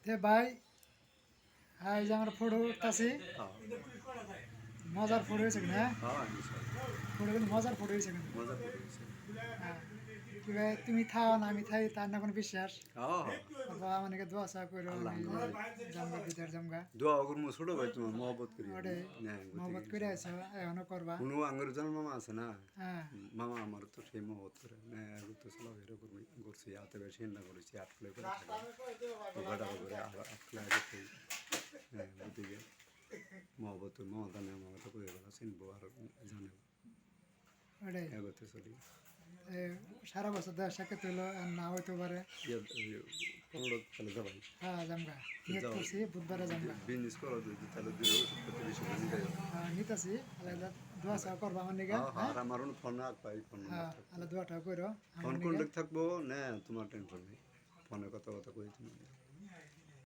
তে ভাই এই যে আমার ফটো উঠতেছি হ্যাঁ মজার ফটো হয়েছে কিনা হ্যাঁ ইনশাল্লাহ ফটো কিন্তু মজার ফটো হয়েছে কিন্তু মজা করেছে হ্যাঁ কি ভাই তুমি থাও না আমি থাই তার না কোনো বিশ্বাস হ্যাঁ হ্যাঁ বাবা আমাকে দোয়া চা করো আল্লাহ আমি জামগা ভিতর জামগা দোয়া করবো ছোট ভাই তোমার মহব্বত করি ওরে হ্যাঁ মহব্বত করে আছো এখনো করবা কোনো আঙ্গুর জন মামা আছে না হ্যাঁ মামা আমার তো সেই মহব্বত করে না আগুর তো চলো এরকম করছি হাতে বেশি না করেছি আটলে করে টাকা করে আটলে আগে হ্যাঁ ওদিকে মহব্বত মহাদানে আমার তো করে গেলা চিনবো আর জানে ওরে এগোতে চলি সারা বছর দেওয়ার সাক্ষাৎ হলো আর না হইতে পারে 15 তাহলে যাবাই হ্যাঁ জামগা নিয়ত করছি বুধবারে জামগা বিজনেস করো যদি তাহলে দিলে ওষুধ করতে বেশি করে নিতে হ্যাঁ নিতেছি আলাদা দোয়া চা করবা আমার নিকে আর আমার ফোন রাখ পাই ফোন হ্যাঁ আলাদা দোয়াটা করো ফোন কন্ট্যাক্ট থাকবো না তোমার টেনশন নেই ফোনে কথা কথা কই তুমি